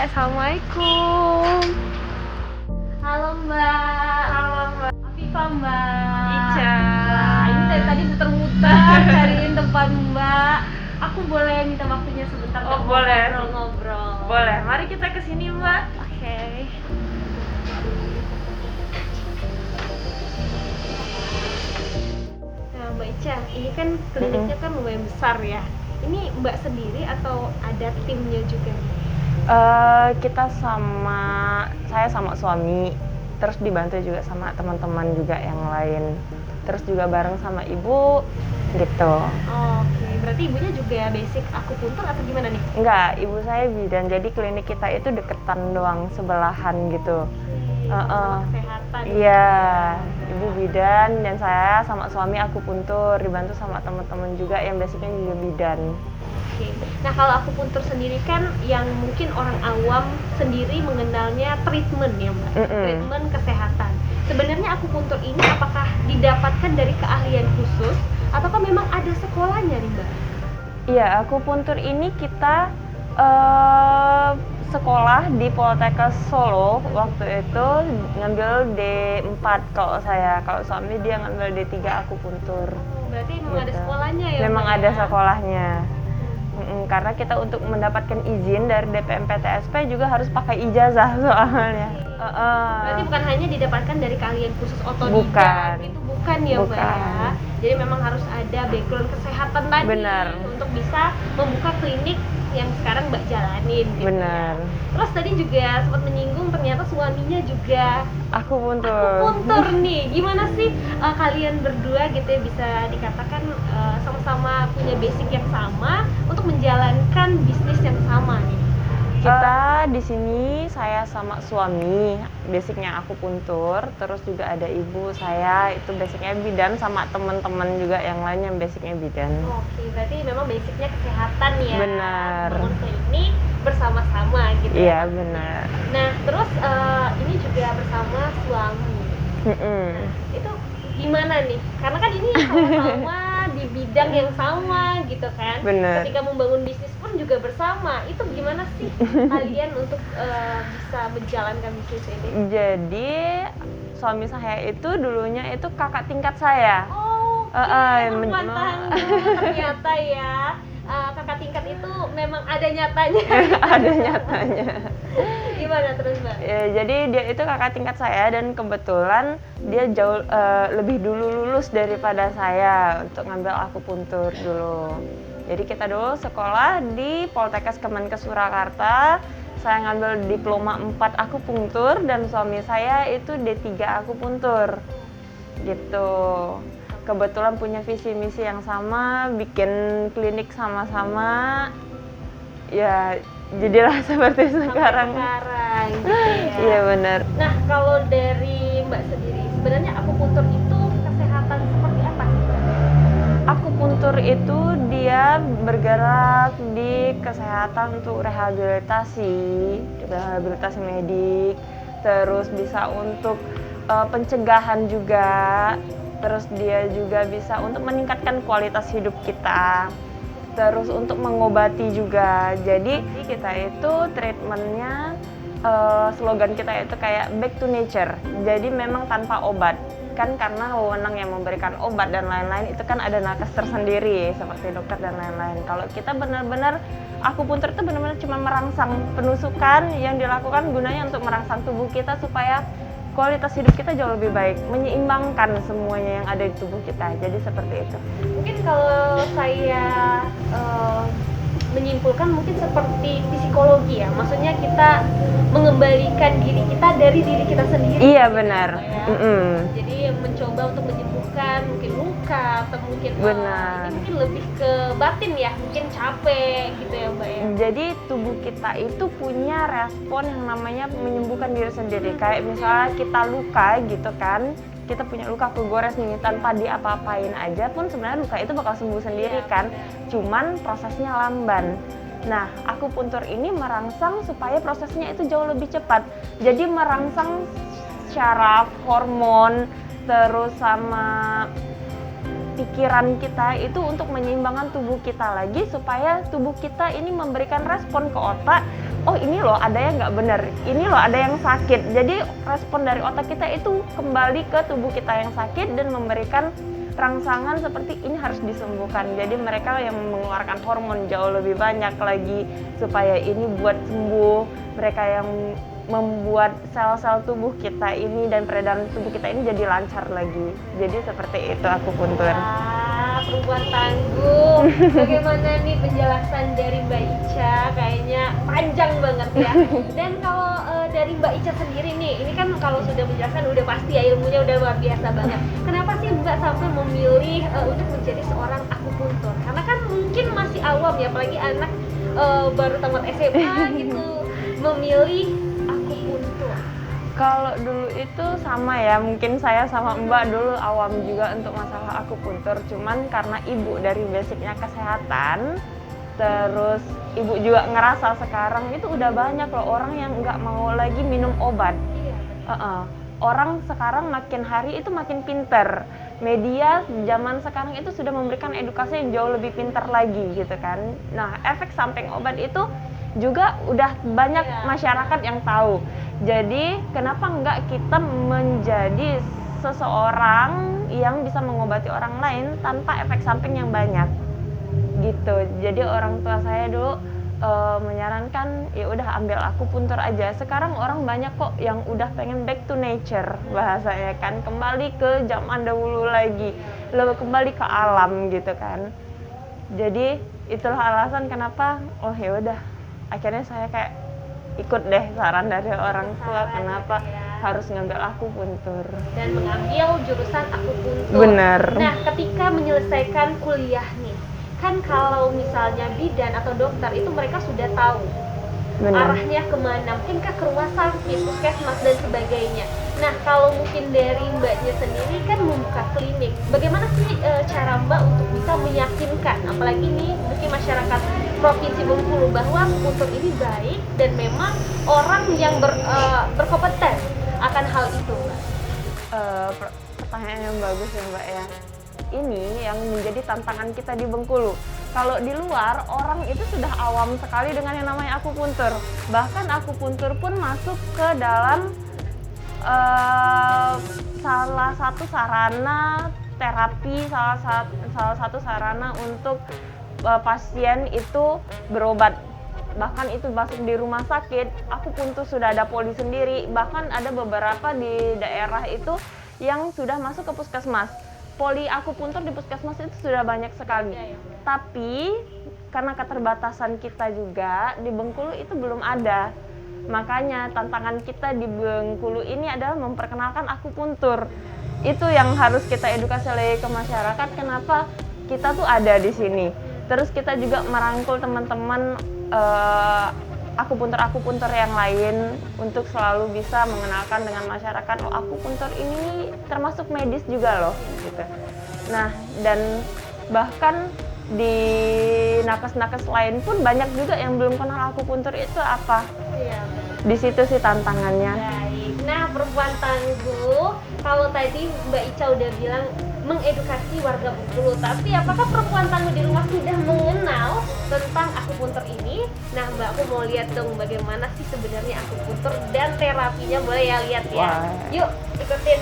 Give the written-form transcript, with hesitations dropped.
Assalamualaikum. Halo Mbak. Halo Mbak Afifah Mbak. Ica. Wah, ini dari tadi muter-muter cariin tempat Mbak. Aku boleh minta waktunya sebentar Oh, nggak, boleh. ngobrol-ngobrol? Boleh, mari kita ke sini Mbak. Oke. Nah Mbak Ica, ini kan kliniknya kan lumayan besar ya. Ini Mbak sendiri atau ada timnya juga nih? Saya sama suami, terus dibantu juga sama teman-teman juga yang lain, terus juga bareng sama ibu gitu. Oke, berarti ibunya juga basic akupuntur atau gimana nih? Enggak, ibu saya bidan, jadi klinik kita itu deketan doang, sebelahan gitu. Sama kesehatan. Iya, ibu bidan dan saya sama suami akupuntur, dibantu sama teman-teman juga yang basicnya juga bidan. Oke. Nah kalau akupuntur sendiri kan yang mungkin orang awam sendiri mengenalnya treatment ya Mbak, treatment kesehatan. Sebenarnya akupuntur ini apakah didapatkan dari keahlian khusus ataukah memang ada sekolahnya nih Mbak? Iya, akupuntur ini kita sekolah di Poltekkes Solo waktu itu ngambil D4 kalau saya, kalau suami dia ngambil D3 akupuntur. Berarti memang ada Gitu. sekolahnya ya Memang Mbak ada ya? sekolahnya. Karena kita untuk mendapatkan izin dari DPMPTSP juga harus pakai ijazah soalnya. Berarti bukan hanya didapatkan dari keahlian khusus Bukan. otodidak, itu bukan ya Mbak ya? Bukan. Jadi memang harus ada background kesehatan tadi Benar. untuk bisa membuka klinik yang sekarang Mbak jalanin gitu. Benar. Ya. Terus tadi juga sempat menyinggung ternyata suaminya juga Akupuntur. akupuntur nih. Gimana sih kalian berdua gitu ya bisa dikatakan sama-sama punya basic yang sama untuk menjalankan bisnis yang sama nih? Kita di sini saya sama suami basicnya akupuntur, terus juga ada ibu saya itu basicnya bidan sama teman-teman juga yang lain yang basicnya bidan. Oke, berarti memang basicnya kesehatan ya. Benar. Bangun klinik bersama-sama gitu. Iya ya. benar. Nah, terus ini juga bersama suami. Nah, itu gimana nih? Karena kan ini sama-sama di bidang yang sama gitu kan. Bener. Ketika membangun bisnis pun juga bersama. Itu gimana sih kalian untuk bisa menjalankan bisnis ini? Jadi suami saya itu dulunya itu kakak tingkat saya. Oh, ternyata ya. Kakak tingkat itu memang ada nyatanya. Ada nyatanya. Gimana terus Mbak? Ya, jadi dia itu kakak tingkat saya dan kebetulan dia jauh lebih dulu lulus daripada saya untuk ngambil akupuntur dulu. Jadi kita dulu sekolah di Poltekkes Kemenkes Surakarta. Saya ngambil diploma 4 akupuntur dan suami saya itu D3 akupuntur. Gitu. Kebetulan punya visi misi yang sama, bikin klinik sama-sama. Ya, jadilah seperti sekarang. Gitu ya. Iya benar. Nah, kalau dari Mbak sendiri, sebenarnya akupuntur itu kesehatan seperti apa sih Mbak? Akupuntur itu dia bergerak di kesehatan untuk rehabilitasi medik, terus bisa untuk pencegahan juga, terus dia juga bisa untuk meningkatkan kualitas hidup kita, terus untuk mengobati juga. Jadi kita itu treatmentnya, slogan kita itu kayak back to nature, jadi memang tanpa obat kan, karena wewenang yang memberikan obat dan lain-lain itu kan ada nakes tersendiri seperti dokter dan lain-lain. Kalau kita benar-benar akupuntur itu benar-benar cuma merangsang, penusukan yang dilakukan gunanya untuk merangsang tubuh kita supaya kualitas hidup kita jauh lebih baik, menyeimbangkan semuanya yang ada di tubuh kita. Jadi seperti itu. Mungkin kalau saya menyimpulkan mungkin seperti psikologi ya, maksudnya kita mengembalikan diri kita dari diri kita sendiri. Iya gitu, benar. Ya. Jadi mencoba untuk menyembuhkan mungkin luka atau mungkin Benar. ini mungkin lebih ke batin ya, mungkin capek gitu ya Mbak ya. Jadi tubuh kita itu punya respon yang namanya menyembuhkan diri sendiri. Kayak misalnya kita luka gitu kan, kita punya luka kegores nih, tanpa diapa-apain aja pun sebenarnya luka itu bakal sembuh sendiri kan. Cuman prosesnya lamban. Nah, akupuntur ini merangsang supaya prosesnya itu jauh lebih cepat. Jadi merangsang syaraf, hormon, terus sama pikiran kita itu untuk menyeimbangkan tubuh kita lagi supaya tubuh kita ini memberikan respon ke otak oh ini loh ada yang nggak benar, ini loh ada yang sakit. Jadi respon dari otak kita itu kembali ke tubuh kita yang sakit dan memberikan rangsangan seperti ini harus disembuhkan. Jadi mereka yang mengeluarkan hormon jauh lebih banyak lagi supaya ini buat sembuh. Mereka yang membuat sel-sel tubuh kita ini dan peredaran tubuh kita ini jadi lancar lagi. Jadi seperti itu akupuntur. Wah, perempuan tangguh. Bagaimana nih penjelasan dari Mbak Ica? Kayaknya panjang banget ya. Dan kalau dari Mbak Ica sendiri nih, ini kan kalau sudah menjelaskan udah pasti ya ilmunya udah luar biasa banget. Kenapa sih Mbak sampai memilih untuk menjadi seorang akupuntur? Karena kan mungkin masih awam ya, apalagi anak baru tamat SMA gitu memilih akupuntur. Kalau dulu itu sama ya, mungkin saya sama Mbak dulu awam juga untuk masalah akupuntur. Cuman karena ibu dari basicnya kesehatan, terus ibu juga ngerasa sekarang itu udah banyak loh orang yang nggak mau lagi minum obat. Iya. Orang sekarang makin hari itu makin pinter. Media zaman sekarang itu sudah memberikan edukasi yang jauh lebih pintar lagi gitu kan. Nah, efek samping obat itu juga udah banyak masyarakat yang tahu. Jadi kenapa enggak kita menjadi seseorang yang bisa mengobati orang lain tanpa efek samping yang banyak gitu. Jadi orang tua saya dulu menyarankan ya udah ambil akupuntur aja. Sekarang orang banyak kok yang udah pengen back to nature bahasanya kan, kembali ke zaman dahulu lagi, lebih kembali ke alam gitu kan. Jadi itulah alasan kenapa oh ya udah akhirnya saya kayak ikut deh saran dari orang tua kenapa harus ngambil akupuntur dan mengambil jurusan akupuntur. Bener. Nah, ketika menyelesaikan kuliah nih, kan kalau misalnya bidan atau dokter itu mereka sudah tahu arahnya kemana, mungkin ke rumah sakit, puskesmas dan sebagainya. Nah, kalau mungkin dari Mbaknya sendiri kan membuka klinik, bagaimana sih cara Mbak untuk bisa meyakinkan, apalagi nih mungkin masyarakat Provinsi Bengkulu bahwa akupuntur ini baik dan memang orang yang berkompeten akan hal itu, Mbak? Pertanyaan yang bagus ya Mbak ya. Ini yang menjadi tantangan kita di Bengkulu. Kalau di luar, orang itu sudah awam sekali dengan yang namanya akupuntur. Bahkan akupuntur pun masuk ke dalam salah satu sarana terapi, salah satu sarana untuk pasien itu berobat. Bahkan itu masuk di rumah sakit, akupuntur sudah ada poli sendiri. Bahkan ada beberapa di daerah itu yang sudah masuk ke puskesmas. Poli akupuntur di puskesmas itu sudah banyak sekali. Tapi karena keterbatasan kita juga di Bengkulu itu belum ada. Makanya tantangan kita di Bengkulu ini adalah memperkenalkan akupuntur. Itu yang harus kita edukasi lagi ke masyarakat kenapa kita tuh ada di sini. Terus kita juga merangkul teman-teman akupuntur yang lain untuk selalu bisa mengenalkan dengan masyarakat oh akupuntur ini termasuk medis juga loh gitu. Nah, dan bahkan di nakes-nakes lain pun banyak juga yang belum kenal akupuntur itu apa. Iya. Di situ sih tantangannya. Baik. Nah, perempuan tangguh, kalau tadi Mbak Ica udah bilang mengedukasi warga Bengkulu, tapi apakah perempuan tangguh di rumah sudah mengenal tentang akupuntur ini? Nah, Mbak, aku mau lihat dong bagaimana sih sebenarnya akupuntur dan terapinya, boleh ya lihat ya. Wah. Yuk, ikutin.